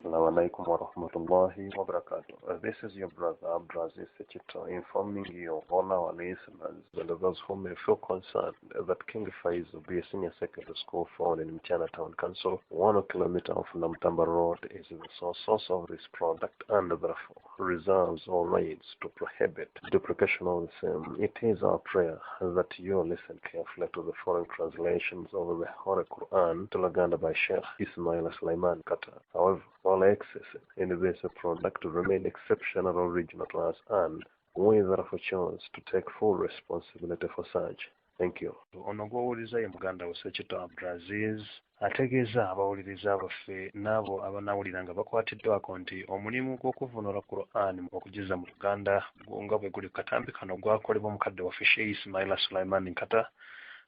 Assalamu alaikum wa rahmatullahi wa barakatuh. This is your brother Abdulaziz Sechito informing you, all our listeners, and those who may feel concerned that King Faiz will be a senior secondary school found in Mchana Town Council, 1 kilometer off Namtamba Road, is the source of this product and therefore reserves all rights to prohibit duplication of the same. It is our prayer that you listen carefully to the foreign translations of the Holy Quran to Laganda by Sheikh Ismail Sulaiman Qatar. However, all access in this product to remain exceptional original to us, and we therefore chose to take full responsibility for such. Thank you. Ono gw'owuliriza ye muganda we Ssekito Abdulaziz ategeeza abawuliriza baffe n'abo abanawulira nga bakwatiddwako nti omulimu gw'okuvunula Quran okugeza mu Uganda nga bwe guli katambi kano gwakolebwa omukadde waffe Sheikh Ismail Sulaiman Nkata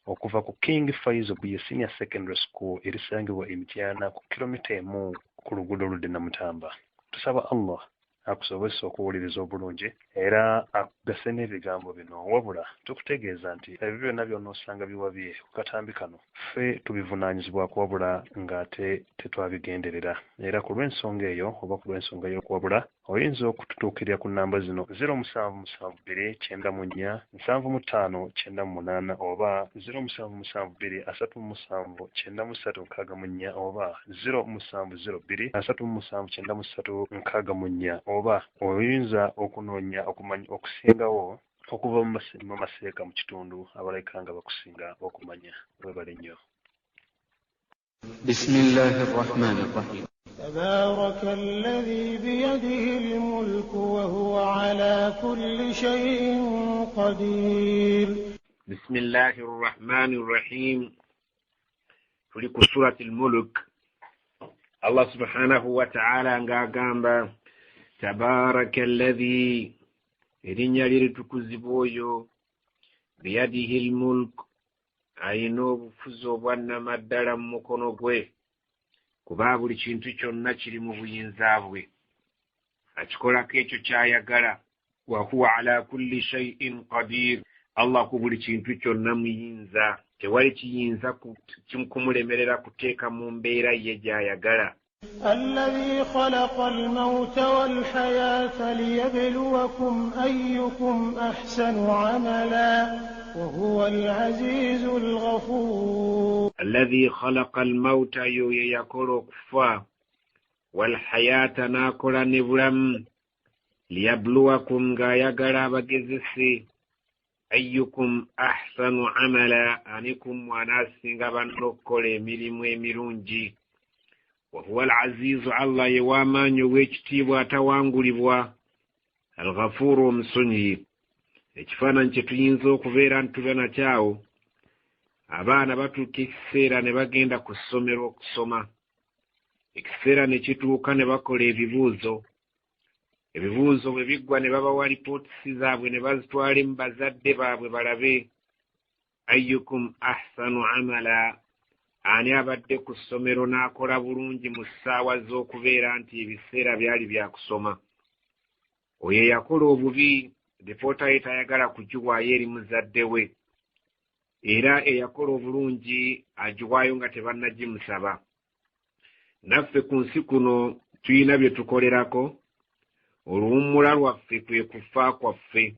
okuva ku King Faiz Obuye Senior Secondary School erisangibwa Emityana ku kilomita emu ku luguudo oludde Namutamba. Tusaba Allah akusobozesa okuwuliriza obulungi era akugase n'ebigambo bino, wabula tukutegeeza nti ebyo byonna byonna osanga biwabye ku katambi kano ffe tubivunaanyizibwako wabula ng'ate tetwabigenderera, era ku lw'ensonga eyo oba ku lw'ensonga y'okuwabula oyinza okututuukirira ku nnamba zino 0772947598 oba 0772377364 oba 0702377364 oba oyinza okunoonya okusingawo okuva mu maseeka mu kitundu abaleka nga bakusinga okumanya. Webale nnyo. Bismillahi rrahmani rrahim. تبارك الذي بيده الملك وهو على كل شيء قدير. بسم الله الرحمن الرحيم. في سورة الملك الله سبحانه وتعالى ngagamba تبارك الذي erinnya liritukuzibwoyo biyadihi الملك ayina obufuzi obwannamaddala mu mukono gwe, kuba buli kintu kyonna kiri mu buyinza bwe, akikolako ekyo kyayagala. wa huwa ala kulli shay'in qadir, Allah ku buli kintu kyonna muyinza, tewali kiyinza kumulemerera kuteeka mu mbeera ye gy'ayagala. الذي خلق الموت والحياة ليبلوكم أيكم أحسن عملا وهو العزيز الغفور. الذي خلق الموت يكل كفا والحياة ناكل نبلم ليبلوكم غايقرا بجزسي أيكم أحسن عملا أنكم وناسي غبان نكل ملم ومرونجي وهو العزيز الله يوامان يويكتي واتوانغوليبوا الغفور مسني. Ekifaananyi kye tuyinza okubeera ntubana kyawo, abaana batuuka ekiseera ne bagenda ku ssomero okusoma, ekiseera ne kituuka ne bakola ebibuuzo bwe biggwa ne babawa lipootisi zaabwe ne bazitwala mu bazadde baabwe balabe ayyukum ahsanu amala, ani abadde ku ssomero n'akola bulungi mu ssaawa z'okubeera nti ebiseera byali bya kusoma. Oyo yakola obubi lipoota ye tayagala kugiwaayo eri muzadde we, era eyakola obulungi agiwaayo nga tebannagimusaba. Naffe ku nsi kuno tuyina bye tukolerako, oluwummula lwaffe kwe kufa kwaffe,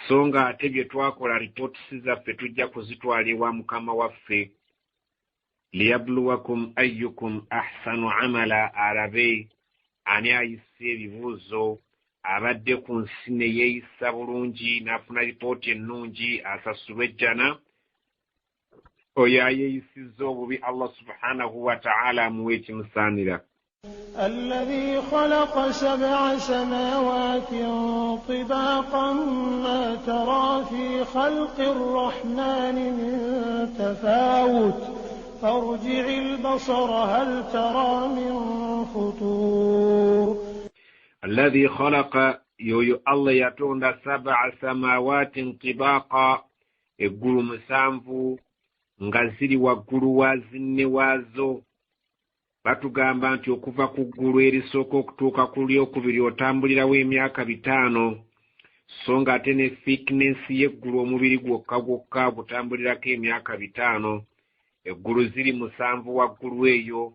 so nga ate bye twakola lipootisi zaffe tujja kuzitwala ewa Mukama waffe. liyabluwakum ayyukum ahsanu amala, arabe ani ayise ebibuuzo abadde ku nsi ne yeeyisa bulungi n'afuna lipooti ennungi asasulwe ejjana. Oyo ayeeyisizza obubi Allah subhanahu wa ta'ala amuwe ekimusaanira. الذي خلق 7 سماوات طباقا ما ترى في خلق الرحمن من تفاوت فارجع البصر هل ترى من فطور. الذي خلق يو الله يتون 7 سماوات طباقا eggulu musanvu nga ziri waggulu wazinne waazo. Batugamba nti okuva ku ggulu erisooka okutuuka ku lyokubiri otambulirawo emyaka 5, so nga ate ne thickness y'eggulu omubiri gwokka gwokka gutambulirako emyaka 5. Eggulu ziri 7 waggulu eyo,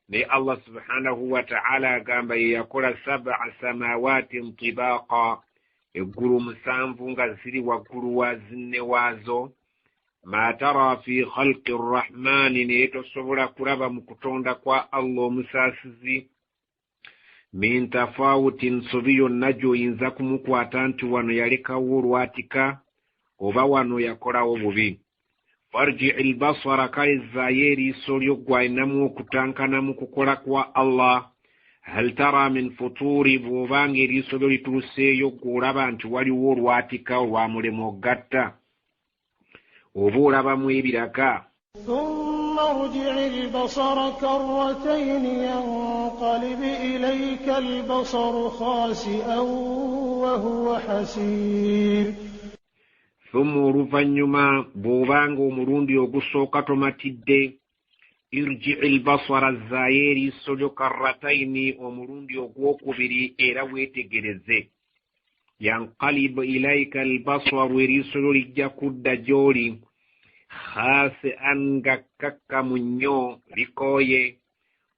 ne Allah subhanahu wa ta'ala agamba yakola 7 samawati tibaqa eggulu 7 nga ziri waggulu wa zinne waazo ma tara fi khalqi arrahmani ne tosobola kulaba mu kutonda kwa Allah omusaasizi min tafawutin sobiyo najo yinza kumukwata nti wano yalekawo olwatika oba wano yakolawo bubi farji albasara kaizayeri solyo gwainamu okutankana mu kukola kwa Allah hal tara min futuri bwobanga eriiso lituuseeyo gw'olaba nti waliwo olwatika olwamulema ogatta oba olabamu ebiraka ثم ارجع البصر كرتين ينقلب إليك البصر خاسئا وهو حسير ثم oluvanyuma bw'obanga omulundi ogusooka tomatidde irji albasara zaayo eriiso lyo karratayini omulundi ogwokubiri era weetegereze yanqalibu ilaika albasaru eriiso lyo lijja kudda gy'oli khasi'an ngakakkamu nnyo likooye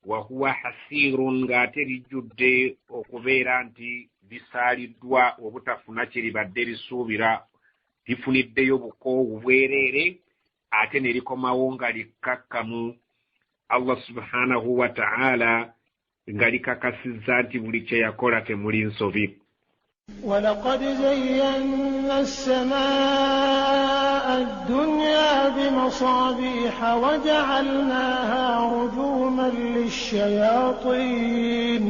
wahuwa hasirun ng'ate lijjudde okubeera nti lisaaliddwa obutafuna kye libadde lisuubira lifuniddeyo bukoowu bwereere ate ne likomawo nga likakkamu Allah subhanahu wa ta'ala nga likakasizza nti buli kye yakola temuli nsobi. ولقد زينا السماء الدنيا بمصابيح وجعلناها رجوما للشياطين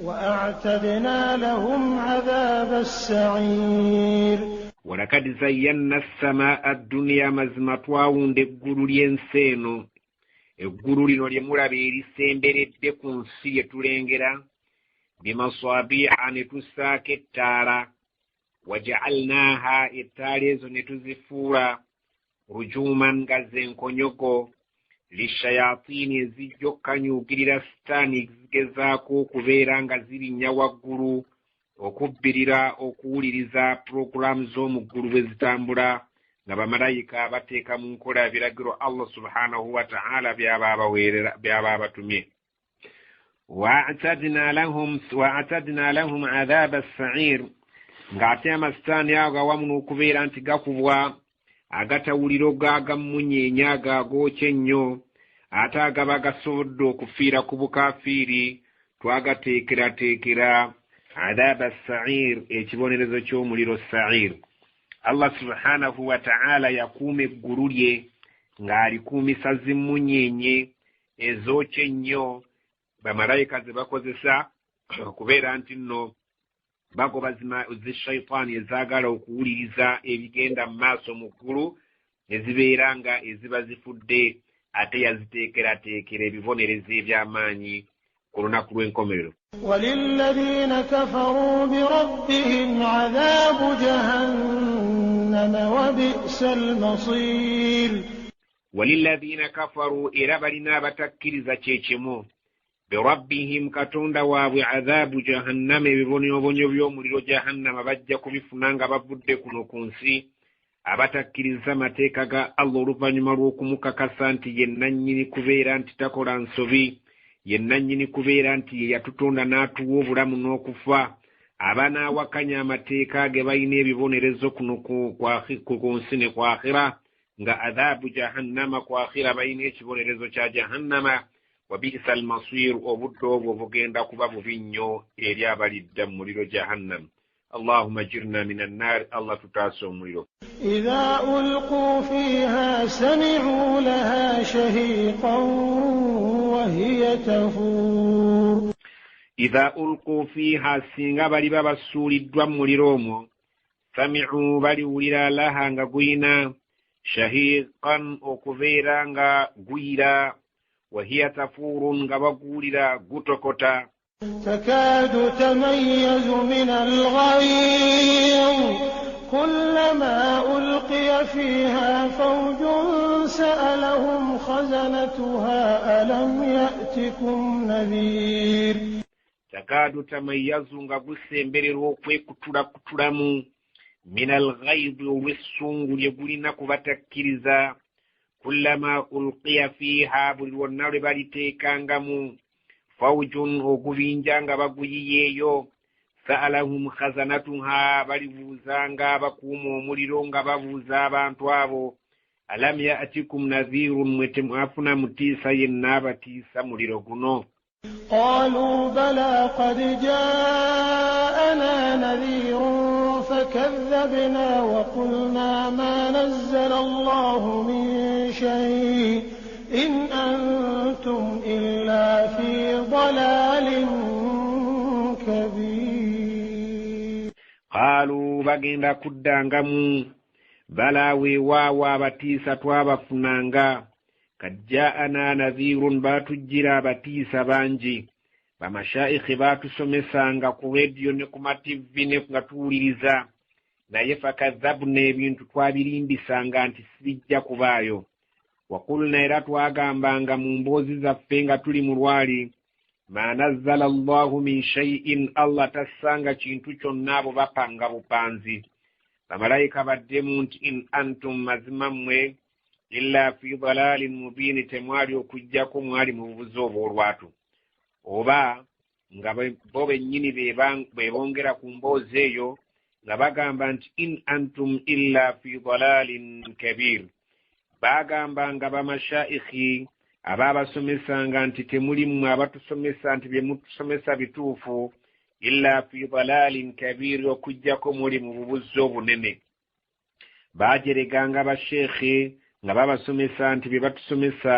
وأعتدنا لهم عذاب السعير ولقد زينا السماء الدنيا مزمتواوند eggulu ly'enseeno eggulu lino lye mulaba erisemberedde ku nsi ye tulengera bimasabiha ne tusaaka ettaala waja'alnaha ettaala ezo ne tuzifuula rujuman nga zenkonyogo lishayatini ezijja okkanyuukirira sitaani zigezaako okubeera nga zirinnya waggulu okubbirira okuwuliriza puroguramu z'omu ggulu bwe zitambula nga bamalayika bateeka mu nkola ebiragiro Allah subhanahu wa ta'ala by'aba abatumye. وَأَعْتَدْنَا لَهُمْ عَذَابَ السَّعِيرِ ng'ate amasitaani ago awamu n'okubeera nti gakubwa agatawuliro gaagammunyeenya ag'agookya ennyo ate agaba gasobodde okufiira ku bukaafiiri twagateekerateekera عذاب السعير ekibonerezo ky'omuliro sa'ir. Allah subhanahu wa ta'ala yakuuma eggulu lye ng'alikuumisa zimmunyeenye ezookya ennyo bamalayika ze bakozesa okubeera nti nno bagoba zishayitaani ezaagala okuwuliriza ebigenda mu maaso mu ggulu ezibeera nga eziba zifudde ate yaziteekerateekera ebibonerezo eby'amaanyi ku lunaku lw'enkomerero. وللذين كفروا بربهم عذاب جهنم وبئس المصير. وللذين كفروا إلى بلنا بتكرز تشيمو بربهم كتوندا وابو عذاب جهنم ببنيو بيوم لرو جهنم بجاكو بفنانغا ببودde kuno kunsi abatakkiriza mateeka ga Allah oluvannyuma lw'okumukakasa nti yenna nnyini kubeera nti takola nsobi yenna nnyini kubeera nti yatutonda n'atuwa obulamu n'okufa abanaawakanya amateeka ge balina ebibonerezo kuno ku nsi ne ku akhira nga adhabu jahannama ku akhira balina ekibonerezo kya jahannama wa bi'sa al-masir obudde obwo bugenda kuba bubi nnyo eri abalidda mu muliro jahannam. اللهم اجرنا من النار. الله تتاسو مولو. إذا ألقوا فيها سمعوا لها شهيقا وهي تفور. إذا ألقوا فيها سينغا بلي بابا سولي دوام موليرومو سمعوا بلي وليلا لها نغوينا شهيقا وكفيرا نغويلا وهي تفور نغويلا غوتوكوتا تكاد تميز من الغيظ كلما ألقي فيها فوج سألهم خزنتها ألم يأتكم نذير. تكاد تميز غبسمبررو kwekutulamu من الغيظ والسنغ lyegulina kubatakkiriza kullama ulqiya fiha buli lwonna lwe baliteekangamu fawjun ogubinja nga baguyiyeeyo sa'alahum khazanatuha balibuuzanga abakuuma omuliro nga babuuza abantu abo alam ya'tikum nadhirun mwe temwafuna mutiisa yenna abatiisa muliro guno قالوا بلى قد جاءنا نذير فكذبنا وقلنا ما نزل الله من شيء إن أنتم إلا في ضلال كبير قالوا bagenda kuddangamu bala weewaawo abatiisa twabafunanga kajjaana nadhirun batujjira abatiisa bangi bamashaikhi batusomesanga ku rediyo ne ku mativi ne nga tuwuliriza naye fakadhabna ebintu twabirimbisanga nti sibijja kubaayo wakulna era twagambanga mu mboozi zaffe nga tuli mu lwali ma nazzala allahu min shay'in allah tassanga kintu kyonna abo bapanga bupanzi bamalayika baddemu nti in antum mazima mmwe illa fi dalalin mubini temwali okujjako mwali mu bubuzi obw'olwatu oba nga bo bennyini bebongera ku mboozi eyo nga bagamba nti in antum illa fi dalalin kabir bagambanga bamashaikhi ababasomesanga nti temulimu abatusomesa nti bye mutusomesa bituufu illa fi dalalin kabir okujjako muli mu bubuzi obunene bajereganga bashekhe nga babasomesa nti bye batusomesa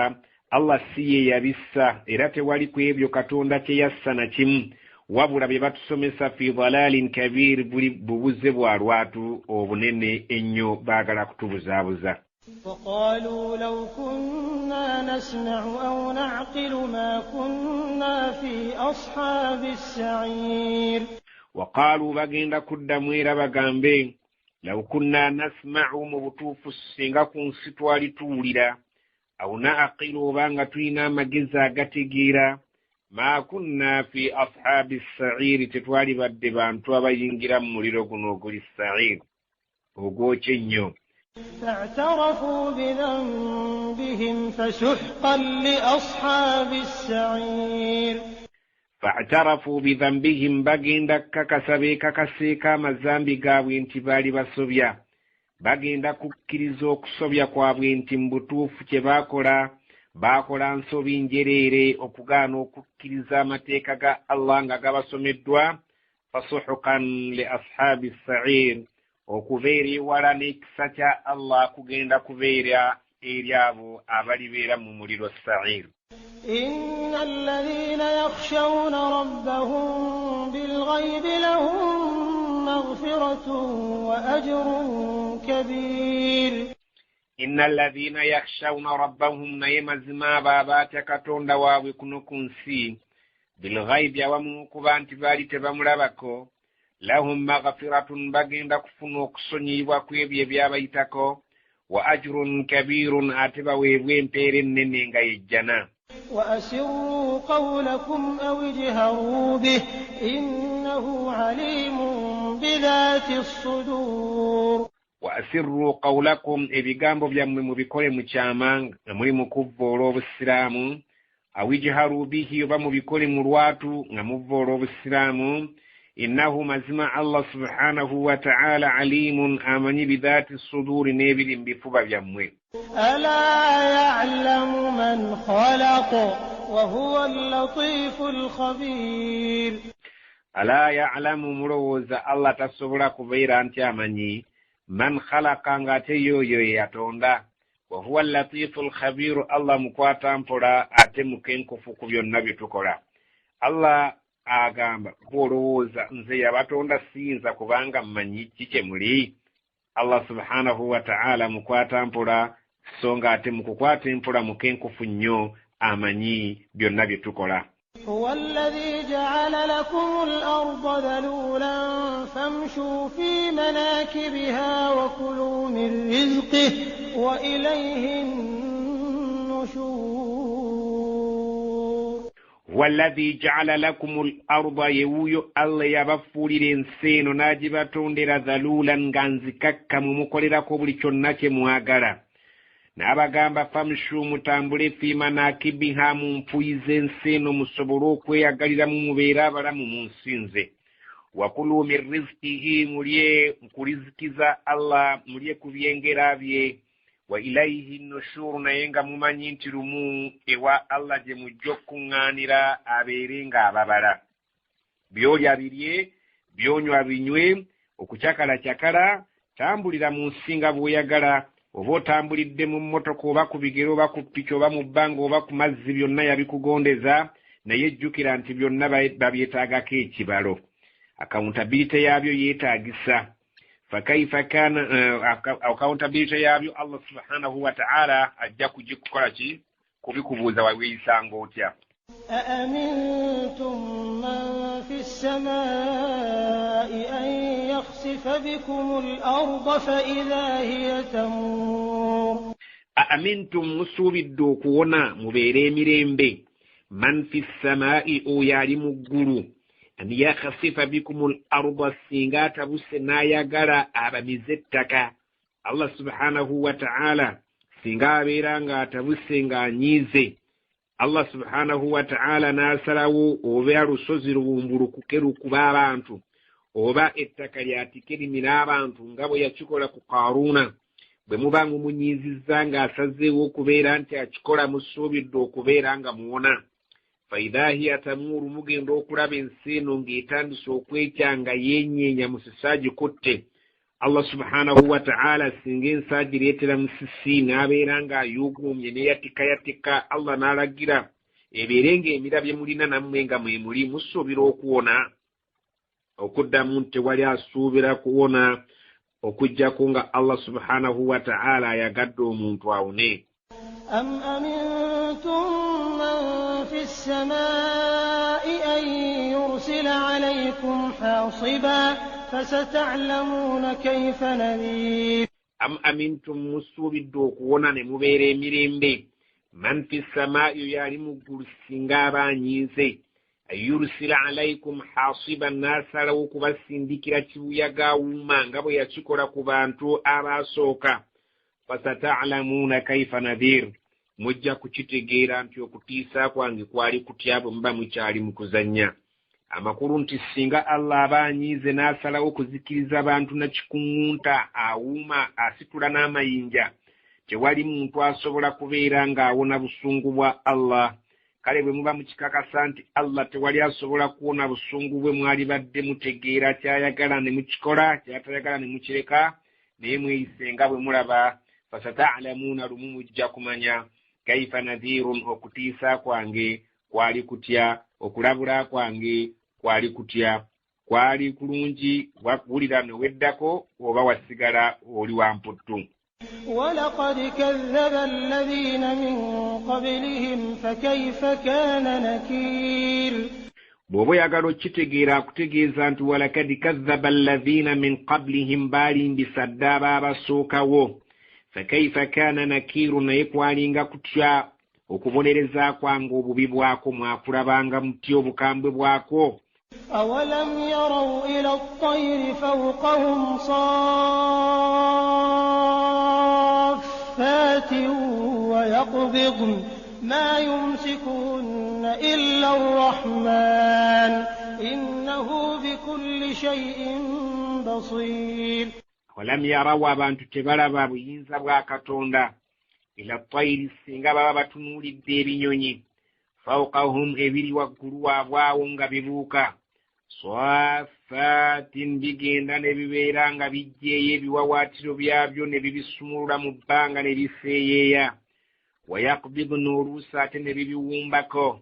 Allah si ye yabissa era tewali ku ebyo Katonda kye yassa na kimu wabula bye batusomesa fi dalalin kabir buli bubuze bwa lwatu obunene ennyo baagala kutubuzaabuza وقالوا لو كنا نسمع أو نعقل ما كنا في أصحاب السعير وقالوا bagenda kuddamu era bagambe law kunna nasma'u mu butuufu singa ku nsi twali tuwulira aw na'qilu obanga tulina amagezi agategeera ma kunna fi ashabi as-sa'ir tetwali badde bantu abayingira mu muliro guno oguli sa'ir ogwokye nnyo فاعترفوا بذنبهم فسحقا لأصحاب السعير فاعترفوا بذنبهم bagenda kakaseeka amazambi gaabwe nti baali basobya bagenda kukkiriza okusobya kwabwe nti mu butuufu kye baakola nsobi njereere okugaana okukkiriza amateeka ga Allah nga gabasomeddwa fasuhukan li ashabi as-sa'ir okubeera ewala n'ekisa kya Allah kugenda kubeera eri abo abalibeera mu muliro sa'ir إن الذين يخشون ربهم بالغيب لهم مغفرة وأجر كبير إن الذين يخشون ربهم نيمزما بابات كتوندا وابكنكنسي بالغيب ومنكبانت بالي تباملابكو لهم مغفرة bagenda kufuna okusonyiyibwa kw'ebyo ebyabayitako wa ajrun kabirun ate baweebwa empeera ennene nga yejjana وأسروا قولكم أو اجهروا به إنه عليم بذات الصدور وأسروا قولكم ebigambo byammwe mubikole mu kyama nga muli mu kuvvoola obusiraamu aw ijharu bihi oba mubikole mu lwatu nga muvvoola obusiraamu innahu mazima Allah subhanahu wa ta'ala alimun amanyi bidhati suduri n'ebiri mu bifuba byammwe ألا يعلم من خلق وهو اللطيف الخبير ألا يعلم ملوز الله تسبلا كبيرا أنت أمني من خلق أنغاتي يو يتوندا وهو اللطيف الخبير الله مكواتام فلا أتمكن كفوك النبي تكرا الله agamba bolowooza nze yabatonda siyinza kubanga mmanyi kike muli Allah subhanahu wa ta'ala mukwata mpola songa ate mukukwata mpola mukenkufu nnyo amanyi byonna bye tukola هو الذي جعل لكم الأرض ذلولا فامشوا في مناكبها وكلوا من رزقه وإليه النشور والذي جعل لكم الأرض يويو الله يبفولي الإنسان ناجبة تندر ذلولا غانزكك ممكولي بولي چنك مواغرا n'abagamba famshu mutambule fi manakibiha mu mpuize ensi eno musobole okweyagaliramu mubeera abalamu mu nsi nze. wakulu min rizqihi mulye nkurizikiza Allah mulye ku byengera bye. wa ilaihi nushuru naye nga mumanyi nti lumu ewa Allah gye mujja okuŋŋaanira abeere ng'ababala. byolya birye byonywa binywe okucakala tambulira mu nsi nga bw'oyagala. oba otambulidde mu mmotoka oba ku bigero oba ku ppiki oba mu bbanga oba ku mazzi byonna yabikugondeza naye ejjukira nti byonna babyetaagako ekibalo. accountability yaabyo yeetaagisa. fakaifa kana accountability yaabyo Allah subhanahu wa ta'ala ajja kugikukola ki kubikubuuza waweeyisanga otya. أأمنتم من في السماء أن يخسف بكم الأرض فإذا هي تمور. أأمنتم مسوبد كونا مبيري مريمبي من في السماء أوياري مقلو أن يخسف بكم الأرض سينغات بسنايا غرا أبمزتك. الله سبحانه وتعالى سينغا بيرانغا تبسنغا نيزي. Allah subhanahu wa ta'ala nasalawo oba lusozi lubumbulukukeru kuba abantu oba ettaka lyatikerimira abantu nga bwe yakikola ku Karuna bwe muba mumunyiizizza ng'asazeewo okubeera nti akikola musuubidde okubeera nga muwona. faidha hiya tamuru mugenda okulaba ensi eno ng'etandise okwekyanga yenyeenya musisa gikutte. Allah subhanahu wa ta'ala singa ensi agireetera musisi n'abeera ng'ayuguumye neyatika Allah n'alagira ebeere ng'emirabye mulina nammwe nga mwe muli musuubira okuwona. okuddamu nti tewali asuubira kuwona okuggyako nga Allah subhanahu wa ta'ala ayagadde omuntu awone. am amintum man fi ssamaa'i an yursila alaykum hasiban فستعلمون كيف نذير. am amintum musubidde okuwona ne mubeera emirembe man fi samaa'i yali muggulu singa abanyiize ayursila alaykum hasiban nasalawo okubasindikira kibuyaga awuuma nga bwe yakikola ku bantu abaasooka. fasata'lamuuna kaifa nadhir mujja kukitegeera nti okutiisa kwange kwali kutya bwe muba mukyali mu kuzannya. amakulu nti singa Allah abanyiize n'asalawo okuzikiriza abantu na kikuŋŋunta awuuma asitula n'amayinja tewali muntu asobola kubeera ng'awona busungu bwa Allah. kale bwe muba mukikakasa nti Allah tewali asobola kuwona busungu bwe mwali badde mutegeera kyayagala ne mukikola kyatayagala ne mukireka naye mweyise nga bwe mulaba. fasata'lamuuna lumu mujja kumanya kaifa nadhirun okutiisa kwange kwali kutya okulabula kwange kwali kutya. kwali kulungi wakuwulira neweddako oba wasigala oli wamputtu. ولقد كذب الذين من قبلهم فكيف كان نكير. bw'oba oyagala okitegeera akutegeeza nti walakad kazzaba alladhina min qablihim balindisadde abaabasookawo. fakaifa kana nakiru naye kwalinga kutya okubonereza kwange obubi bwako mwakulabanga mutya obukambwe bwako. أولم يروا إلى الطير فوقهم صافات ويقبضن ما يمسكهن إلا الرحمن إنه بكل شيء بصير. ولم يروا abantu tebalaba buyinza bwa Katonda ila الطير singa baba batunuulidde ebinyonyi fawqahum ebiri waggulu waabwawo nga bibuuka swafatin bigenda ne bibeera nga bijjeeyo ebiwawaatiro byabyo ne bibisumulula mu bbanga ne biseeyeeya. wayaqbidna oluusi ate ne bibiwumbako.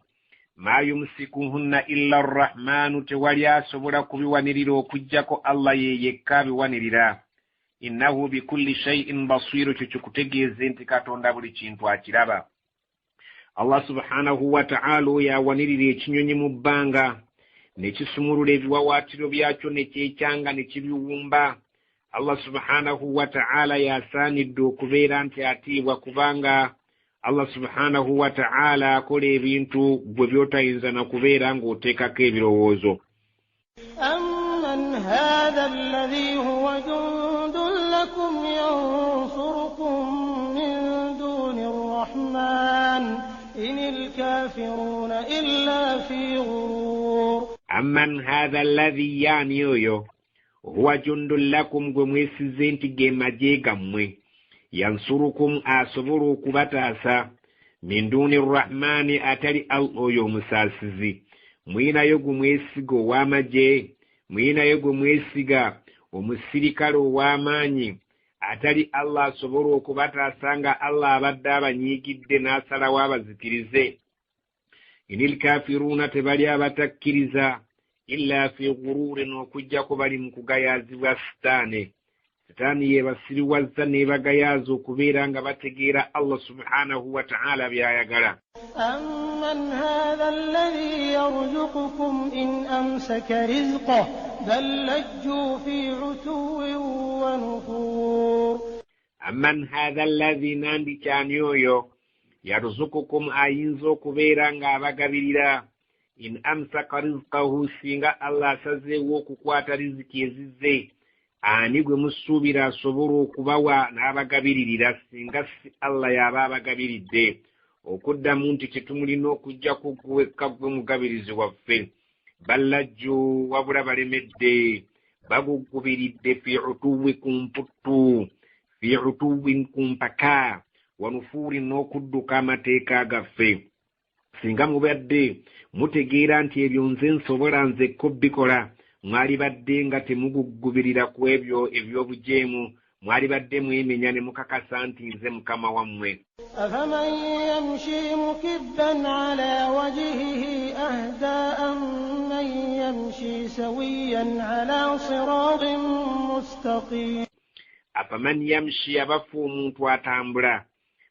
ma yumsikuhunna illa arrahmanu tewali asobola kubiwanirira okuggyako Allah ye yekka abiwanirira. innahu bikulli shay'in basiru kyo kutegeeze nti Katonda buli kintu akiraba. Allah subhanahu wa ta'ala yawanirira ekinyonyi mu bbanga ne kisumulula ebiwawaatiro byakyo ne kyekyanga ne kibiwumba. Allah subhanahu wa ta'ala yasaanidde okubeera nti atiibwa kubanga Allah subhanahu wa ta'ala akola ebintu bwe byotayinza na kubeera ng'oteekako ebirowoozo. amman hadha alladhi huwa jundun lakum yansurukum min الرحمن إن الكافرون إلا في غرور. أمن هذا الذي يانيو هو جند لكم غميسزين تجمع جيغمي ينصركم أصبروا كبتاسا من دون الرحمن أتري الله مساسزي mwina yogu mwesigo wamaje mwina yogu mwesiga omusirikalo wamanyi atali Allah soboro okubatasanga Allah abadde abanyigidde n'asala wabazikirize inil kafiruna tebali abatakkiriza illa fi ghururin okujja ko bali mu kugayazibwa sitaani yebasiriwazza nebagayaza okubeera nga bategeera Allah subhanahu wa ta'ala byayagala. أمن هذا الذي يرزقكم إن أمسك رزقه بل لجوا في عتو ونفور. أمن هذا الذي ناندي كانيويو يرزقكم أينزو كبيرا غابغابيرا إن أمسك رزقه سينغا الله سزيو كوكواتا رزقي يزيزي ani gwe musuubira asobora okubawa n'abagabiririra singa si Allah yaba abagabiridde okuddamu nti kyetumulina okujja kukuwekka gwe mugabirizi waffe ballajju wabula balemedde bagugubiridde fi utuwi kumputtu fi utuwin kumpaka wanufuuri n'okudduka amateeka gaffe singa mubadde mutegeera nti ebyo nze nsobola nzekko bikola mwali badde nga temugugubirira ku ebyo eby'obujeemu mwali badde mwemenya ne mukakasa nti nze mukama wammwe. أفمن يمشي مكبا على وجهه أهدى أمن يمشي سويا على صراط مستقيم. أفمن يمشي abafu omuntu atambula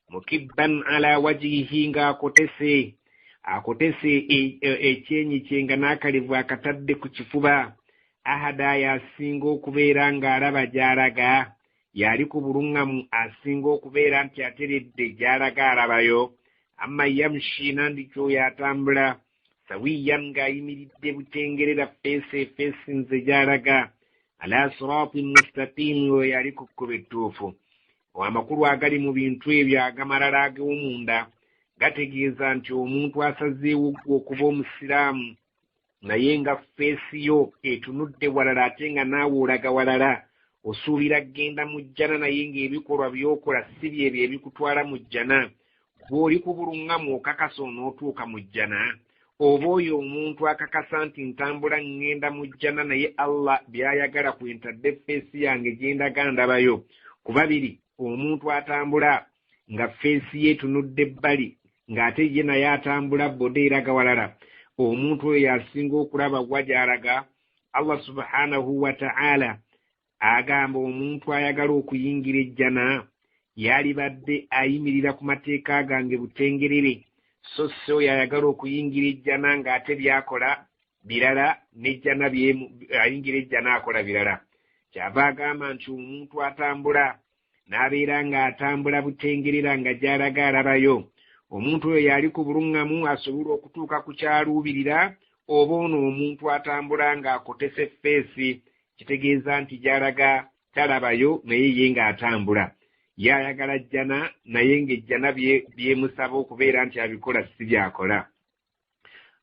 mukibban ala wajihi nga akotese ekyenyi kyenga n'akalivu akatadde ku kifuba ahada yasinga okubeera ng'alaba gy'alaga yali ku buluŋŋamu asinga okubeera nti ateredde gy'alaga alabayo amma yamshi nandikyo yatambula sawiyan ng'ayimiridde butengerera feesi nze gy'alaga ala siratin mustaqim oyo yali ku kkubo ettuufu. Amakulu agali mu bintu ebyo agamalala ag'omunda gategeeza nti omuntu asazeewo okuba omusiraamu naye nga feesi yo etunudde walala ate nga naawe olaga walala osuubira kgenda mu jjana naye ng'ebikolwa by'okola si byebyo ebikutwala mu jjana bw'oli ku buluŋŋamu okakasa onootuuka mu jjana oba oyo omuntu akakasa nti ntambula ŋŋenda mu jjana naye Allah by'ayagala kwentadde feesi yange gyendaga ndabayo. Ku babiri omuntu atambula nga feesi ye etunudde ebbali ng'ate ye naye atambula boda eraga walala omuntu oyo yasinga okulaba wa gy'alaga. Allah subhanahu wa ta'ala agamba omuntu ayagala okuyingira ejjana yalibadde ayimirira ku mateeka gange butengerere so si oyo ayagala okuyingira ejjana ng'ate byakola birala n'ejjana ayingira ejjana akola birala. Kyava agamba nti omuntu atambula n'abeera ng'atambula butengerera nga gy'alaga alabayo omuntu oyo yali ku buluŋŋamu asobola okutuuka ku kyaluubirira oba ono omuntu atambula ng'akotese feesi kitegeeza nti gy'alaga talabayo naye ye ng'atambula yayagala jjana naye ng'ejjana byemusaba okubeera nti abikola si byakola.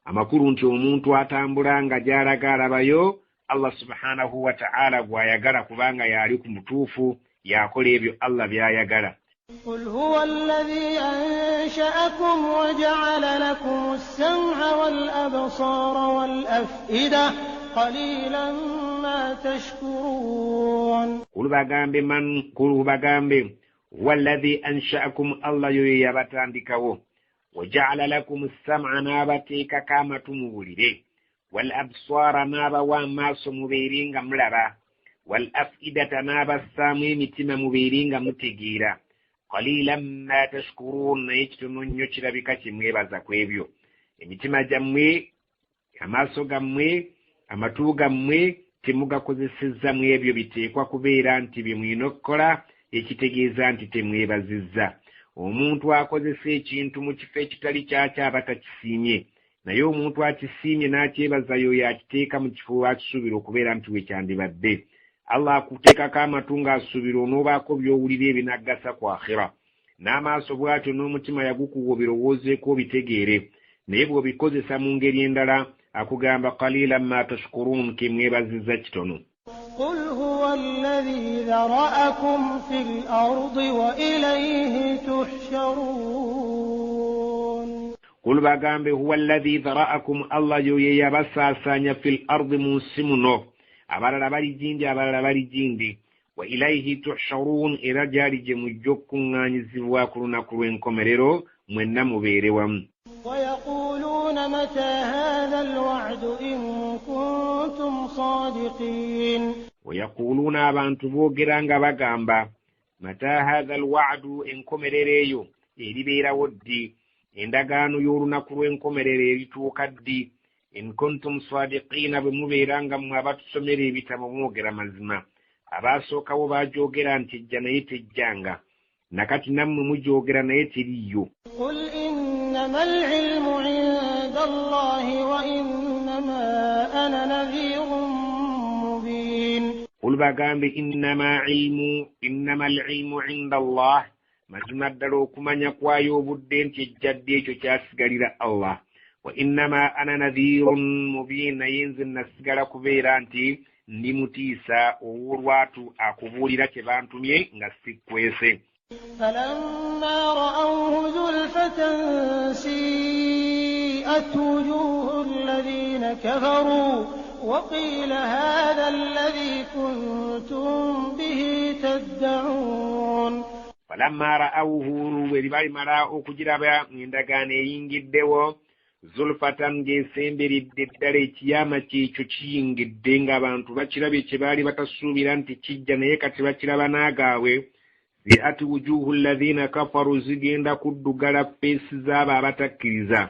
Amakulu nti omuntu atambula nga gy'alaga alabayo Allah subhanahu wa ta'ala gw'ayagala kubanga yali ku mutuufu yakola ebyo Allah by'ayagala. قل هو الذي أنشأكم وجعل لكم السمع والأبصار والأفئدة قليلا ما تشكرون. قل bagambe هو الذي أنشأكم الله يبتاندكو وجعل لكم السمع نابتيك كما تمولده والأبصار نابا واماس مبيرين ملبا والأفئدة نابا السامي متما مبيرين متجيرا قليلا ما تشكرون نيجتمون يوشira bikaki mwebaza kwebyo emitima jammwe amaaso gammwe amatu gammwe temugakozesezza mu ebyo biteekwa kubeera nti bimwina okukola ekitegeeza nti temwebazizza. Omuntu akozesa ekintu mu kifo ekitali kyakyo aba takisiimye naye omuntu akisiimye n'akyebaza y'oyo akiteeka mu kifo akisuubira okubeera nti wekyandibadde. Allah akuteekako amatu ng'asuubira onoobaako by'owulira ebinaggasa ku akhira n'amaaso bw'atyo n'omutima yagukuwa birowoozeeko obitegeere, naye bw'obikozesa mu ngeri endala akugamba qalilan ma tashkurun, kimwebaziza kitono. قل هو الذي ذرأكم في الأرض وإليه تحشرون. قل bagambe huwa alladhi dhara'akum, Allah yoye yabasaasanya fil ardi musimuno, abalala bali jindi abalala bali jindi, wa ilayhi tuhsharun, era gyali gye mujja okuŋŋaanyizibwa ku lunaku lw'enkomerero mwenna mubeere wamu. ويقولون متى هذا الوعد إن كنتم صادقين. ويقولون abantu boogeranga bagamba mata hadha alwa'du, enkomerero eyo eribeerawo ddi, endagaano y'olunaku lw'enkomerero erituuka ddi, in kuntum sadiqina, bwe mubeeranga mmwe abatusomera ebitabo mwogera mazima. Abaasookawo baajogera nti ejja naye tejjanga, nakati nammwe mujoogera naye teriyo. قل إنما العلم عند الله وإنما أنا نذير مبين. قل bagambe innama alilmu inda Allah, mazima ddala okumanya kwayo obudde nti ejjadde ekyo kyasigalira Allah. Wa innama ana nadhirun mubin, naye nze nasigala kubeera nti ndi mutiisa ow'olwatu akubuulira kye bantumye nga sikwese. فلما رأوه زلفة سيئت وجوه الذين كفروا وقيل هذا الذي كنتم به تدعون. فلما رأوه ولبالي مراء كجرابا endagaano eyingiddewo, zulfatan ng'esemberedde ddala ekiyama kyekyo kiyingidde ng'abantu bakirabye kye baali batasuubira nti kijja naye kati bakiraba n'agaabwe. Zi'atu wujuhu alladhina kafaru, zigenda kuddugala feesi z'abo abatakkiriza,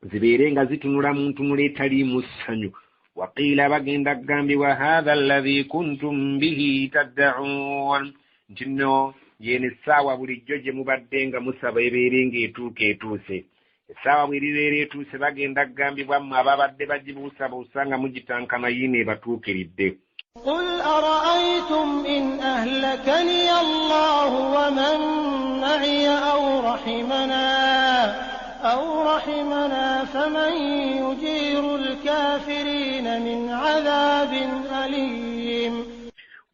zibeere nga zitunula mu ntunula etaliimu ssanyu. Waqiila, bagenda kugambibwa hadha alladhi kuntum bihi tadda'un, nti nno yeeno essaawa bulijjo gye mubadde nga musaba ebeere ng'etuuka etuuse. Essaawa bw'eribeera etuuse bagenda kugambibwa mmwe ababadde bagibuusabuusa nga mugitankana yiino ebatuukiridde. قل أرأيتم إن أهلكني الله ومن معي أو رحمنا فمن يجير الكافرين من عذاب أليم.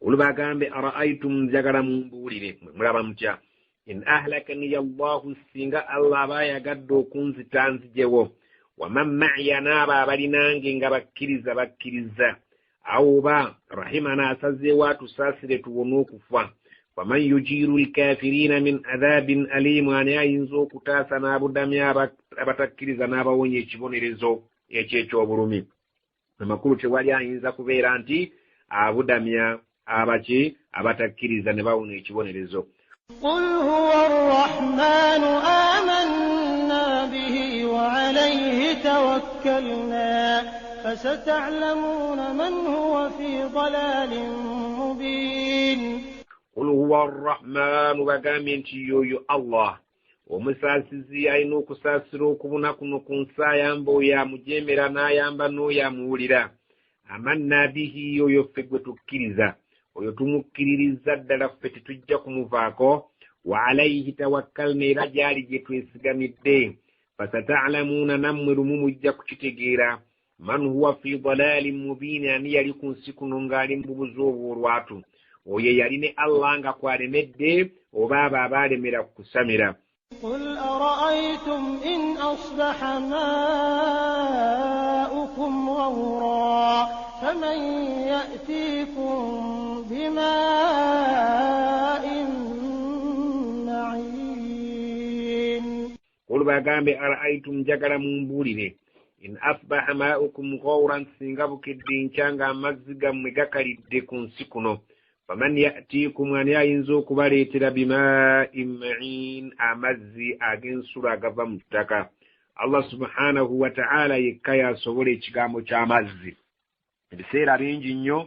قل bagambe أرأيتم, njagala mumbuulire mulaba mutya, in ahlakani Allah, singa Allah aba yagadde okunzita nzijewo, waman ma'iya, n'abo abalinange nga bakkiriza, awuba rahimana asazeewo atusaasire tuwone okufa. Faman yujiru alkafirina min adhabin alim, ani ayinza okutaasa n'abudamya abatakkiriza n'abawonya ekibonerezo eky'ekyobulumi. Amakulu tewali ayinza kubeera nti abudamya abatakkiriza ne bawona ekibonerezo. قل هو الرحمن آمنا به وعليه توكلنا فستعلمون من هو في ضلال مبين. قل هو الرحمن, bagambe nti yoyo Allah omusaasizi alina okusaasira okubuna kuno ku nsi, ayamba oyo amujemera n'ayamba n'oyo amuwulira. Amanna bihi, yoyo ffe gwe tukkiriza, oyo tumukkiririza ddala, ffe tetujja kumuvaako. Wa alayhi tawakkalna, era gyali gye twesigamidde. Fasata'lamuuna, nammwe lumu mujja kukitegeera, man huwa fi dalalin mubin, ani yali ku nsi kuno ng'ali mu bubuzi obw'olwatu, oyo yali ne Allah nga kwalemedde oba abo abaalemera kusamira. قل أرأيتم إن أصبح ماؤكم غورا فمن يأتيكم بماء معين. قل bagambe أرأيتم, njagala mumbuulire, in asbaha ma'ukum ghawran, singa bukedde nkya nga amazzi gammwe gakalidde ku nsi kuno, faman ya'tikum, ani ayinza okubaleetera bima'in ma'in, amazzi ag'ensula agava mu ttaka. Allah subhanahu wa ta'ala yekka yasobola ekigambo ky'amazzi. Ebiseera bingi nnyo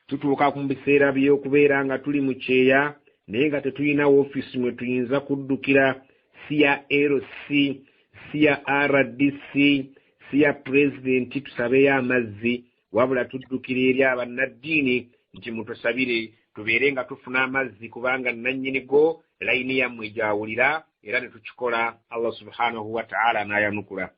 tutuuka ku biseera by'okubeera nga tuli mu kyeya naye nga tetulina woofiisi mwe tuyinza kuddukira, si ya LC, si ya RDC, si ya pulezidenti tusabeyo amazzi, wabula tuddukira eri abannaddiini nti mutusabire tubeere nga tufuna amazzi, kubanga nannyini go layini yammwe ejawulira era ne tukikola Allah subhanahu wa ta'ala n'ayanukula